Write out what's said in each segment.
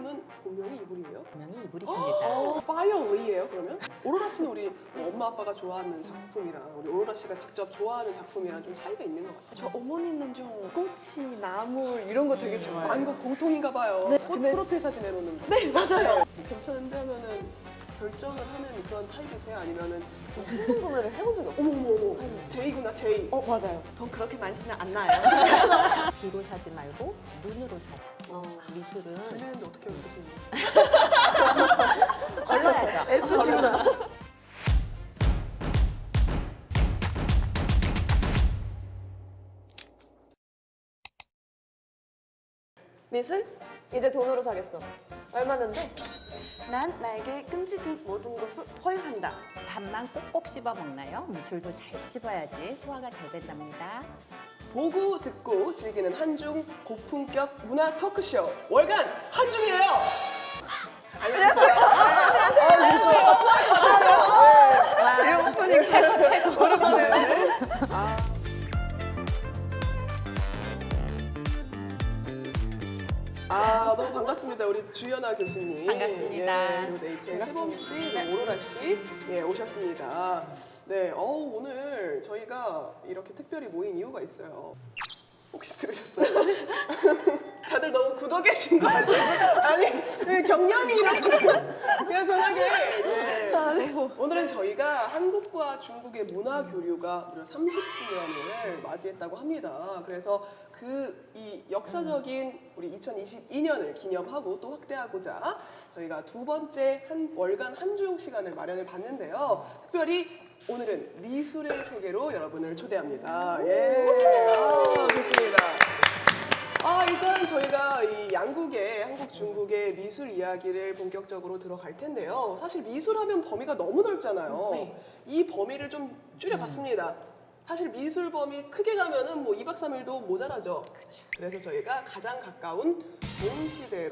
씨는 본명이 이불이에요? 분명히 이불이십니다. 파이어리예요 그러면? 오로라 씨는 우리 엄마 아빠가 좋아하는 작품이랑 우리 오로라 씨가 직접 좋아하는 작품이랑 좀 차이가 있는 것 같아요. 저 어머니는 좀 꽃이, 나무 이런 거 되게 좋아해요. 완전 공통인가 봐요. 네, 꽃 근데- 프로필 사진 내놓는 거. 네, 맞아요. 괜찮은데 하면은 결정을 하는 그런 타입이세요? 아니면은 충동 구매를 해본 적이 없어요. 어머머머 제이구나 제이. 맞아요. 돈 그렇게 많지는 않나요? 귀로 사지 말고 눈으로 사요. 미술은 들리는데 어떻게 해요 교수님? 걸러야죠. 애쓰시구나. 미술? 이제 돈으로 사겠어. 얼마면 돼? 난 나에게 끔찍한 모든 것을 허용한다. 밥만 꼭꼭 씹어 먹나요? 미술도 잘 씹어야지 소화가 잘 된답니다. 보고 듣고 즐기는 한중 고품격 문화 토크쇼 월간 한중이에요. 안녕하세요. 이런 오프닝 최고. 오랜만에. 너무 반갑습니다. 우리 주연아 교수님. 반갑습니다. 그리고 네이처의 세범 씨, 오로라 씨, 오셨습니다. 네, 오늘 저희가 이렇게 특별히 모인 이유가 있어요. 혹시 들으셨어요? 다들 너무 굳어 계신 거 아니에요? 아니, 경련이 일어나시면 그냥 편하게. 오늘은 저희가 한국과 중국의 문화 교류가 무려 30주년을 맞이했다고 합니다. 그래서 이 역사적인 우리 2022년을 기념하고 또 확대하고자 저희가 두 번째 월간 한중 시간을 마련해 봤는데요. 특별히 오늘은 미술의 세계로 여러분을 초대합니다. 좋습니다. 일단 저희가 이 양국의 한국, 중국의 미술 이야기를 본격적으로 들어갈 텐데요. 사실 미술하면 범위가 너무 넓잖아요. 이 범위를 좀 줄여봤습니다. 사실 미술 범위 크게 가면은 뭐 2박 3일도 모자라죠. 그래서 저희가 가장 가까운 동시대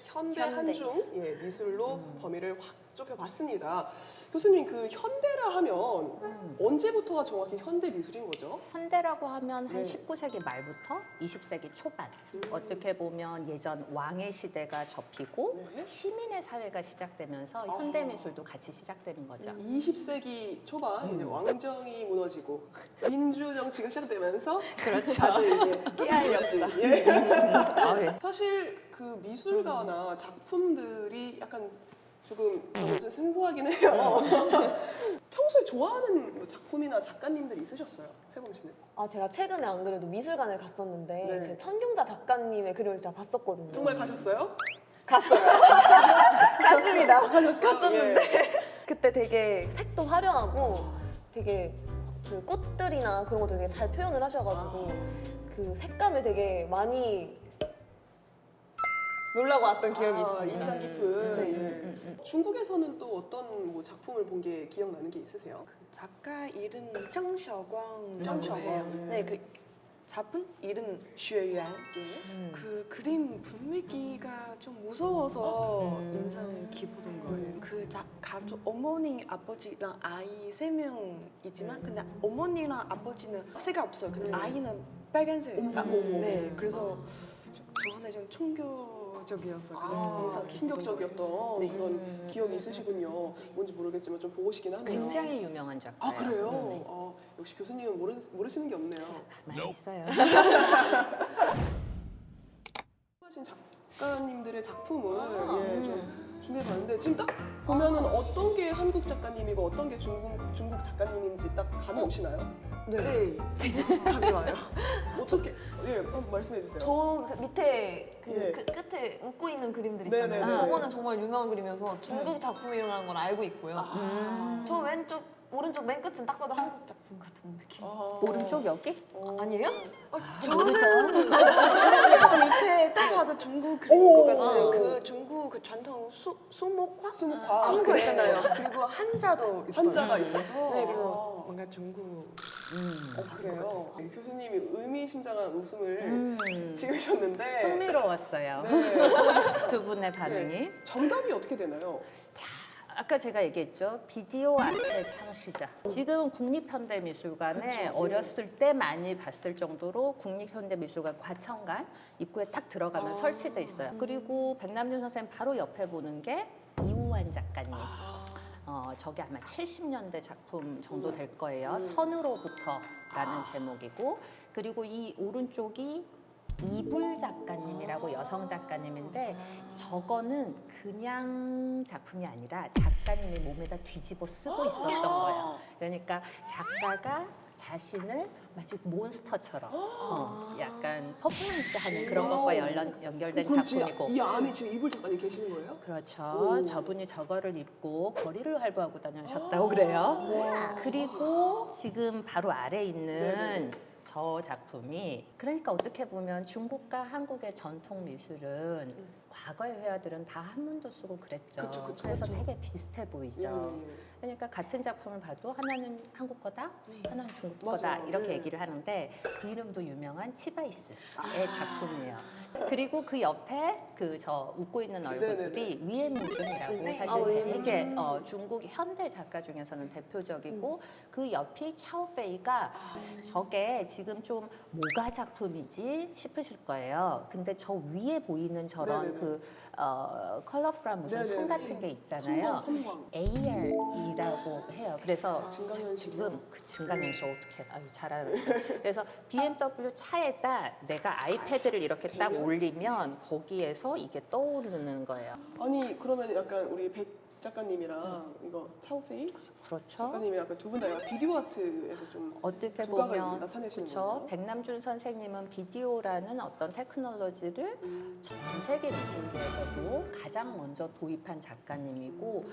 현대 한중 미술로 범위를 확 좁혀봤습니다. 교수님 그 현대라 하면 언제부터가 정확히 현대 미술인 거죠? 현대라고 하면 한 19세기 말부터 20세기 초반. 어떻게 보면 예전 왕의 시대가 접히고 시민의 사회가 시작되면서 현대 미술도 같이 시작되는 거죠. 20세기 초반 이제 왕정이 무너지고 민주 정치가 시작되면서 그렇죠. 다들 이제 깨알 역사. 사실 그 미술가나 작품들이 약간 조금 저는 좀 생소하긴 해요. 평소에 좋아하는 뭐 작품이나 작가님들 있으셨어요? 세범 씨는? 제가 최근에 안 그래도 미술관을 갔었는데 네. 그 천경자 작가님의 그림을 제가 봤었거든요. 정말 가셨어요? 갔어요. 갔습니다. 갔었는데 그때 되게 색도 화려하고 되게 그 꽃들이나 그런 것들 되게 잘 표현을 하셔가지고 그 색감에 되게 많이 놀라고 왔던 기억이 있어요. 인상 깊은. 중국에서는 또 어떤 뭐 작품을 본 게 기억나는 게 있으세요? 작가 이름 정셔광. 정셔광. 네, 그 작품 이름 슈유안. 그 그림 분위기가 좀 무서워서 인상 깊었던 거예요. 그 가족 어머니, 아버지랑 아이 3명이지만 근데 어머니랑 아버지는 색이 없어요. 근데 아이는 빨간색. 네, 그래서 저한테 좀 충격적이었어요. 인상 깊었던 충격적이었던 네. 그런 기억이 있으시군요. 뭔지 모르겠지만 좀 보고 싶긴 하네요. 굉장히 유명한 작가예요. 그래요? 역시 교수님은 모르시는 게 없네요. 많이 있어요. 하신 작가님들의 작품을 좀 준비해봤는데 지금 딱 보면은 어떤 게 한국 작가님이고 어떤 게 중국 작가님인지 딱 감이 오시나요? 네, 감이 와요. 어떻게? 한번 말씀해 주세요. 저 밑에 예. 그 끝에 웃고 있는 그림들 네네네. 있잖아요. 저거는 정말 유명한 그림이어서 중국 작품이라는 걸 알고 있고요. 저 왼쪽 오른쪽 맨 끝은 딱 봐도 한국 작품 같은 느낌. 오른쪽 여기? 아니에요? 저는 밑에 딱 봐도 중국 그림인 것 같아요. 그 중국 그 전통 수목화? 수목화 있잖아요. 그리고 한자도 있어요. 한자가 있어서. 네, 그래서 뭔가 중국. 그래요. 교수님이 의미심장한 웃음을 지으셨는데 흥미로웠어요. 네. 두 분의 반응이. 정답이 어떻게 되나요? 자, 아까 제가 얘기했죠. 비디오 아트의 창시자. 지금 국립현대미술관에 그쵸, 네. 어렸을 때 많이 봤을 정도로 국립현대미술관 과천관 입구에 딱 들어가면 설치돼 있어요. 그리고 백남준 선생님 바로 옆에 보는 게 이우환 작가님. 저게 아마 70년대 작품 정도 될 거예요. 선으로부터라는 제목이고, 그리고 이 오른쪽이 이불 작가님이라고 여성 작가님인데, 저거는 그냥 작품이 아니라 작가님이 몸에다 뒤집어 쓰고 있었던 거예요. 그러니까 작가가 자신을 마치 몬스터처럼 약간 퍼포먼스하는 그런 것과 연결된 그럼 작품이고. 이 안에 지금 이불 작가님 계시는 거예요? 그렇죠. 저분이 저거를 입고 거리를 활보하고 다녀셨다고 그래요. 그리고 지금 바로 아래 있는 네네네. 저 작품이, 그러니까 어떻게 보면 중국과 한국의 전통 미술은 과거의 회화들은 다 한문도 쓰고 그랬죠. 그쵸, 그래서 그쵸. 되게 비슷해 보이죠. 예. 그러니까 같은 작품을 봐도 하나는 한국 거다, 하나는 중국 맞아요. 거다 이렇게 예. 얘기를 하는데, 그 이름도 유명한 치바이스의 작품이에요. 그리고 그 옆에 그 저 웃고 있는 얼굴들이 위에민준이라고 네. 사실 위에민준. 되게 중국 현대 작가 중에서는 대표적이고, 그 옆이 차오페이가 저게 지금 좀 뭐가 작품이지 싶으실 거예요. 근데 저 위에 보이는 저런 네네네. 그 컬러풀한 무슨 네네네. 선 같은 게 있잖아요. 섬광. AR이라고 해요. 그래서 증강현실이요? 지금 그 증강현실 어떻게 아유 잘 알았어요. 그래서 BMW 차에다 내가 아이패드를 이렇게 딱 대면? 올리면 거기에서 이게 떠오르는 거예요. 아니 그러면 약간 우리 백 작가님이랑 이거 차오페이 그렇죠. 작가님이 약간 두 분 다 비디오 아트에서 좀 어떻게 두각을 보면 나타내시는 그렇죠. 거예요? 백남준 선생님은 비디오라는 어떤 테크놀로지를 전 세계 미술계에서도 가장 먼저 도입한 작가님이고,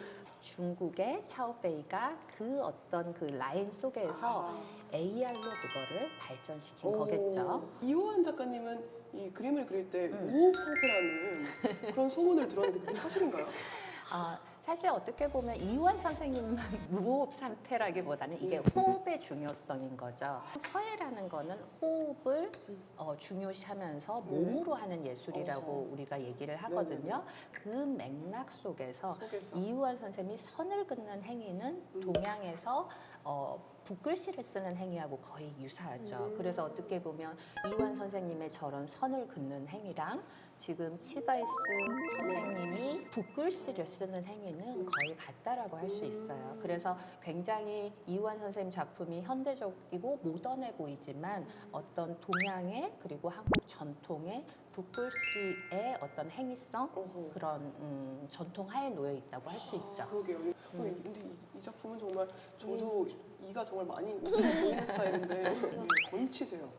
중국의 차오페이가 그 어떤 그 라인 속에서 AR로 그거를 발전시킨 오. 거겠죠. 이호환 작가님은 이 그림을 그릴 때 무호흡 상태라는 그런 소문을 들었는데 그게 사실인가요? 사실 어떻게 보면 이완 선생님은 무호흡 상태라기보다는 이게 호흡의 중요성인 거죠. 서예라는 거는 호흡을 중요시하면서 몸으로 하는 예술이라고 어허. 우리가 얘기를 하거든요. 그 맥락 속에서 이완 선생님이 선을 긋는 행위는 동양에서 붓글씨를 쓰는 행위하고 거의 유사하죠. 그래서 어떻게 보면 이완 선생님의 저런 선을 긋는 행위랑 지금 치바이스 선생님이 붓글씨를 쓰는 행위는 거의 같다라고 할 수 있어요. 그래서 굉장히 이완 선생님 작품이 현대적이고 모던해 보이지만 어떤 동양의 그리고 한국 전통의 붓글씨의 어떤 행위성 어허. 그런 전통 하에 놓여 있다고 할 수 있죠. 그러게요. 근데 이 작품은 정말 저도 이가 정말 많이 웃음이 보이는 스타일인데 건치세요.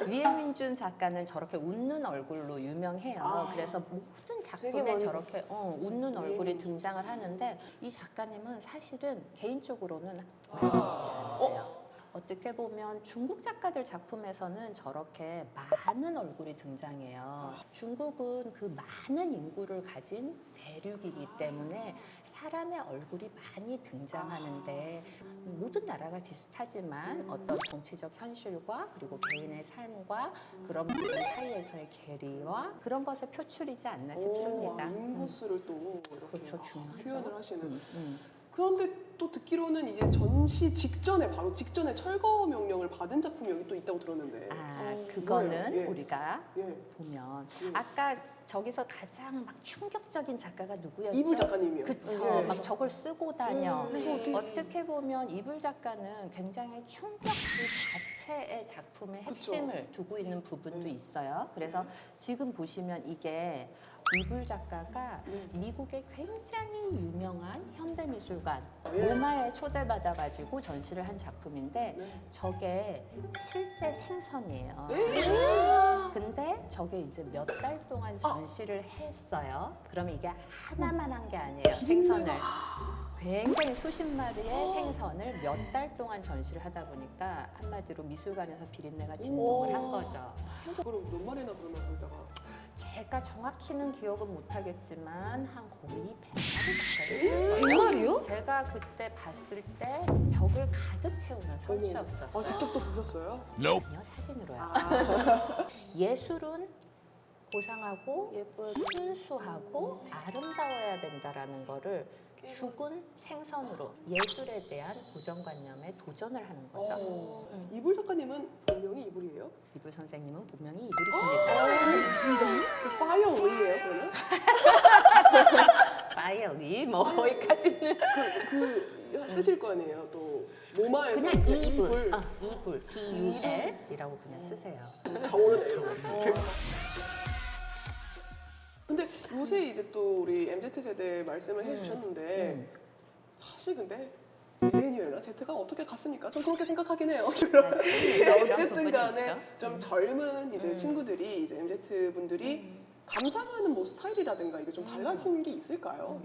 위에민준 작가는 저렇게 웃는 얼굴로 유명해요. 그래서 모든 작품에 많이 저렇게 웃는 얼굴이 위에민준 등장을 하는데, 이 작가님은 사실은 개인적으로는 많이 웃지 않으세요. 어떻게 보면 중국 작가들 작품에서는 저렇게 많은 얼굴이 등장해요. 중국은 그 많은 인구를 가진 대륙이기 때문에 사람의 얼굴이 많이 등장하는데, 모든 나라가 비슷하지만 어떤 정치적 현실과 그리고 개인의 삶과 그런 부분 사이에서의 괴리와 그런 것에 표출이지 않나 싶습니다. 인구수를 또 이렇게 그렇죠, 중요하죠. 표현을 하시는. 그런데 또 듣기로는 이제 전시 직전에 바로 직전에 철거 명령을 받은 작품이 여기 또 있다고 들었는데. 그거는 뭐예요? 예. 우리가 예. 보면 예. 아까 저기서 가장 막 충격적인 작가가 누구였죠? 이불 작가님이요. 그쵸. 예. 막 저걸 쓰고 다녀. 네. 어떻게 보면 이불 작가는 굉장히 충격 그 자체의 작품의 핵심을 두고 있는 부분도 네. 있어요. 그래서 지금 보시면 이게 이불 작가가 네. 미국의 굉장히 유명한 현대미술관 예. 모마에 초대받아가지고 전시를 한 작품인데, 네. 저게 실제 생선이에요. 근데 저게 이제 몇 달 동안 전시를 했어요. 그러면 이게 하나만 한 게 아니에요. 생선을. 굉장히 수십 마리의 생선을 몇 달 동안 전시를 하다 보니까 한마디로 미술관에서 비린내가 진동을 한 거죠. 그럼 몇 마리나 그러면 거기다가 제가 정확히는 기억은 못하겠지만 한 거의 100마리 가까이 있을 거예요. 100마리요? 제가 그때 봤을 때 벽을 가득 채우는 설치였었어요. 직접 또 보셨어요? 아니요, 사진으로요. 예술은 고상하고 순수하고 아름다워야 된다라는 거를 죽은 생선으로 예술에 대한 고정관념에 도전을 하는 거죠. 이불 작가님은 본명이 이불이에요? 이불 선생님은 분명히 이불이십니다. 파이어 웨이예요 그러면? 파이어리 뭐 거기까지는 그 쓰실 거 아니에요 또 모마에서 그냥 이불, 이불. 이불, B-U-L이라고 그냥 쓰세요. 다 오르네요. 근데 요새 이제 또 우리 MZ 세대 말씀을 해주셨는데 사실 근데 밀레니얼이나 Z가 어떻게 갔습니까? 전 그렇게 생각하긴 해요. 그런 어쨌든 부분이 간에 있죠. 좀 젊은 이제 친구들이 이제 MZ 분들이 감상하는 뭐 스타일이라든가 이게 좀 달라진 게 있을까요?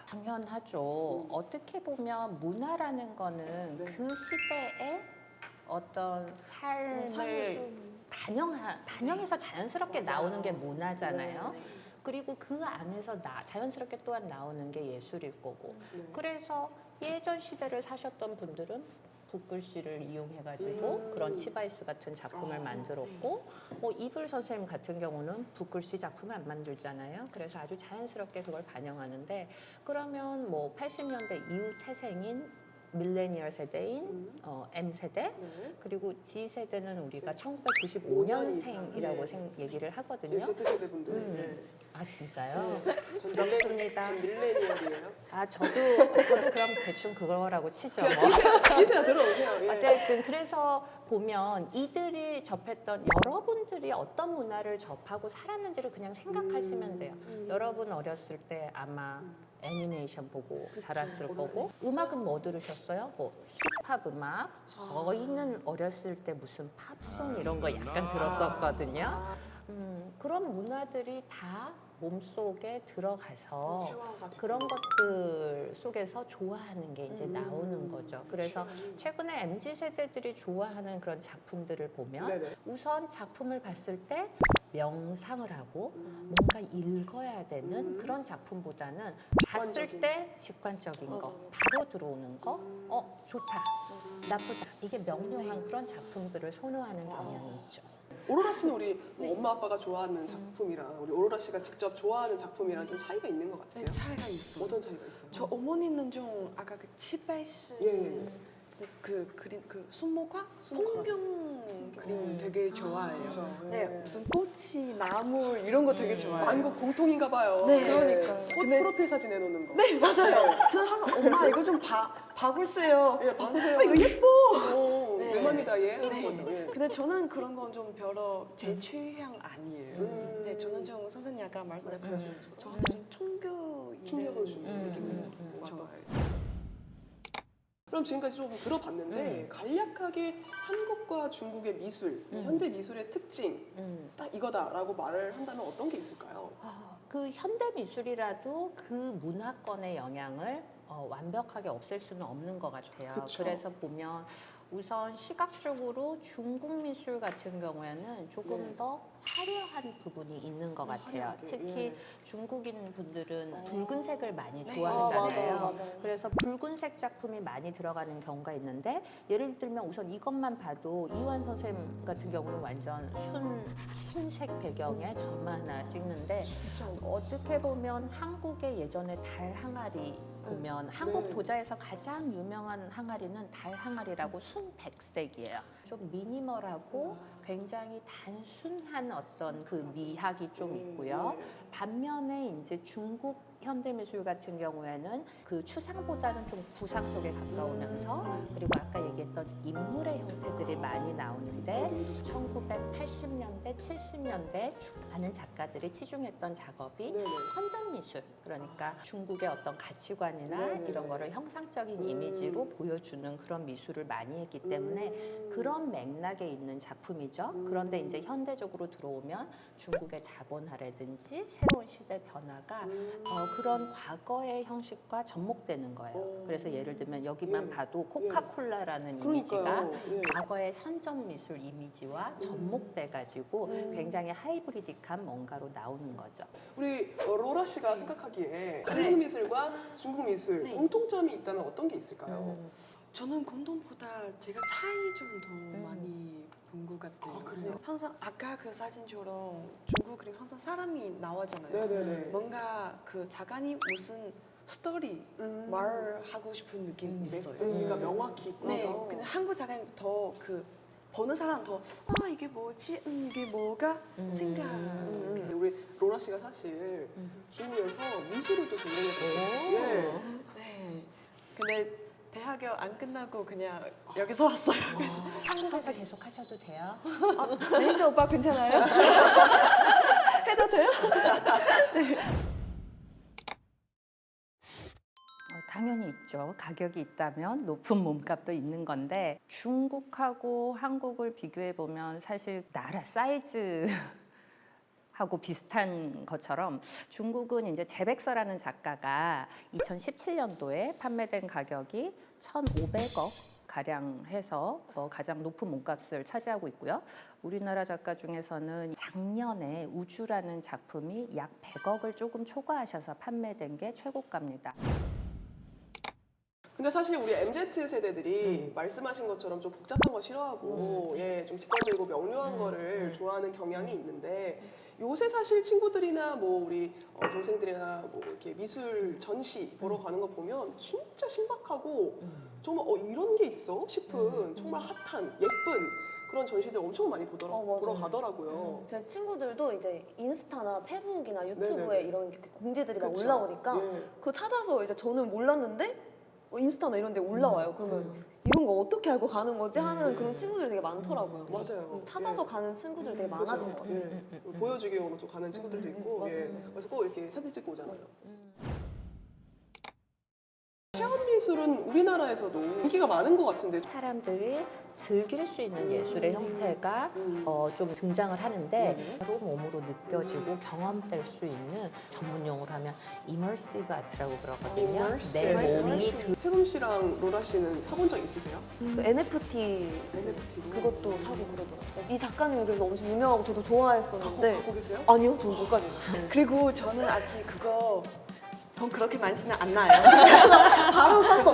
당연하죠. 어떻게 보면 문화라는 거는 네. 그 시대의 어떤 삶을 반영해서 자연스럽게 나오는 게 문화잖아요. 그리고 그 안에서 자연스럽게 또한 나오는 게 예술일 거고. 네. 그래서 예전 시대를 사셨던 분들은 붓글씨를 이용해가지고 그런 치바이스 같은 작품을 만들었고, 뭐 이불 선생님 같은 경우는 붓글씨 작품을 안 만들잖아요. 그래서 아주 자연스럽게 그걸 반영하는데, 그러면 뭐 80년대 이후 태생인 밀레니얼 세대인 M세대, 네. 그리고 G세대는 우리가 이제 1995년생이라고 네. 얘기를 하거든요. 예, Z 세대 분들. 아 진짜요? 전 부럽습니다. 전 밀레니얼이에요. 아 저도 그럼 대충 그거라고 치죠. 뭐. 기세가 들어오세요. 예. 어쨌든 그래서 보면 이들이 접했던 여러분들이 어떤 문화를 접하고 살았는지를 그냥 생각하시면 돼요. 여러분 어렸을 때 아마 애니메이션 보고 자랐을 거고, 음악은 뭐 들으셨어요? 뭐 힙합 음악. 저희는 어렸을 때 무슨 팝송 이런 거 약간 들었었거든요. 그런 문화들이 다 몸속에 들어가서 체화가 되고. 그런 것들 속에서 좋아하는 게 이제 나오는 거죠. 그래서 최근에 MZ 세대들이 좋아하는 그런 작품들을 보면 네네. 우선 작품을 봤을 때 명상을 하고 뭔가 읽어야 되는 그런 작품보다는 봤을 직관적인. 때 직관적인 거, 바로 들어오는 거, 좋다, 나쁘다, 이게 명료한 그런 작품들을 선호하는 경향이 있죠. 오로라 씨는 우리 뭐 엄마 아빠가 좋아하는 작품이랑 우리 오로라 씨가 직접 좋아하는 작품이랑 좀 차이가 있는 것 같아요. 네, 차이가 있어요. 어떤 차이가 있어요? 저 어머니는 좀 아까 그 치바이스 예. 그 그림 그 수목화 수목화. 풍경 그림 되게 좋아해요. 그렇죠. 네, 네. 무슨 꽃이 나무 이런 거 되게 좋아해요. 만국 공통인가 봐요. 네. 그러니까요. 꽃 근데- 프로필 사진 내놓는 거. 네, 맞아요. 저는 항상 엄마 이거 좀 바꾸세요. 예, 바꾸세요. 이거 예뻐. 내 맘이다 얘 하는 네. 거죠. 예. 근데 저는 그런 건 좀 별로 제 취향 아니에요. 음. 네, 저는 좀 선생님 아까 말씀하신 저한테 좀 충격 충격을 주는 느낌인 것 같아요. 그럼 지금까지 조금 들어봤는데 간략하게 한국과 중국의 미술, 이 현대 미술의 특징 딱 이거다라고 말을 한다면 어떤 게 있을까요? 그 현대 미술이라도 그 문화권의 영향을 완벽하게 없앨 수는 없는 것 같아요. 그쵸. 그래서 보면 우선 시각적으로 중국 미술 같은 경우에는 조금 네. 더 화려한 부분이 있는 것 같아요. 화려하게, 특히 예. 중국인 분들은 붉은색을 많이 네. 좋아하잖아요. 맞아요. 그래서 붉은색 작품이 많이 들어가는 경우가 있는데, 예를 들면 우선 이것만 봐도 이완 선생님 같은 경우는 완전 흰색 배경에 점 하나 찍는데, 어떻게 보면 한국의 예전에 달 항아리 보면 한국 네. 도자에서 가장 유명한 항아리는 달 항아리라고 순백색이에요. 좀 미니멀하고 굉장히 단순한 어떤 그 미학이 좀 있고요. 반면에 이제 중국 현대미술 같은 경우에는 그 추상보다는 좀 구상 쪽에 가까우면서, 그리고 아까 얘기했던 인물의 형태들이 많이 나오는데 1980년대, 70년대 많은 작가들이 치중했던 작업이 네네. 선전미술, 그러니까 중국의 어떤 가치관이나 네네네. 이런 거를 형상적인 이미지로 보여주는 그런 미술을 많이 했기 때문에 그런 맥락에 있는 작품이죠. 그런데 이제 현대적으로 들어오면 중국의 자본화라든지 새로운 시대 변화가 그런 과거의 형식과 접목되는 거예요. 그래서 예를 들면 여기만 예. 봐도 코카콜라라는 그러니까요. 이미지가 예. 과거의 선전 미술 이미지와 접목돼 가지고 굉장히 하이브리딕한 뭔가로 나오는 거죠. 우리 로라 씨가 생각하기에 한국 미술과 중국 미술 네. 공통점이 있다면 어떤 게 있을까요? 저는 공동보다 제가 차이 좀 더 많이 본 것 같아요. 아, 그래요? 항상 아까 그 사진처럼 중국 그림 항상 사람이 나오잖아요. 네네네. 뭔가 그 작가님 무슨 스토리 말하고 싶은 느낌이 있어요. 메시지가 명확히 있고. 네, 근데 한국 작가님 더 그 보는 사람 더 이게 뭐지? 이게 뭐가 생각. 우리 로라 씨가 사실 중국에서 미술을 또 전공했거든요. 예. 네. 근데 대학교 안 끝나고 그냥 여기서 왔어요. 그래서 한국에서 계속 하셔도 돼요. 매니저 오빠 괜찮아요? 해도 돼요? 당연히 있죠. 가격이 있다면 높은 몸값도 있는 건데 중국하고 한국을 비교해 보면 사실 나라 사이즈 하고 비슷한 것처럼 중국은 이제 재백서라는 작가가 2017년도에 판매된 가격이 1,500억 가량 해서 가장 높은 몸값을 차지하고 있고요. 우리나라 작가 중에서는 작년에 우주라는 작품이 약 100억을 조금 초과하셔서 판매된 게 최고가입니다. 근데 사실 우리 MZ 세대들이 말씀하신 것처럼 좀 복잡한 거 싫어하고 예, 좀 직관적이고 명료한 거를 좋아하는 경향이 있는데 요새 사실 친구들이나 뭐 우리 동생들이나 뭐 이렇게 미술 전시 보러 가는 거 보면 진짜 신박하고 정말 이런 게 있어 싶은 정말 핫한 예쁜 그런 전시들 엄청 많이 맞아요. 보러 가더라고요. 제 친구들도 이제 인스타나 페북이나 유튜브에 네네네. 이런 공지들이 막 그쵸. 올라오니까 예. 그거 찾아서 이제 저는 몰랐는데 인스타나 이런 데 올라와요. 그러면 이런 거 어떻게 알고 가는 거지 하는 그런 친구들이 되게 많더라고요. 맞아요. 찾아서 예. 가는 친구들이 되게 그죠? 많아진 것 같아요. 예. 보여주기 용으로 또 가는 친구들도 있고 맞아요. 예. 그래서 꼭 이렇게 사진 찍고 오잖아요. 체험 미술은 우리나라에서도 인기가 많은 것 같은데 사람들이 즐길 수 있는 예술의 형태가 좀 등장을 하는데 바로 몸으로 느껴지고 경험될 수 있는 전문 용어로 하면 이머시브 아트라고 그러거든요. Immersive. 내 몸이 세범 씨랑 로라 씨는 사본 적 있으세요? 그 NFT NFT로 그것도 사고 그러더라고요. 이 작가님이 그래서 엄청 유명하고 저도 좋아했었는데 갖고 계세요? 아니요, 저는 못 가져요. 그리고 저는 아직 그거 돈 그렇게 많지는 않나요? 바로 샀어.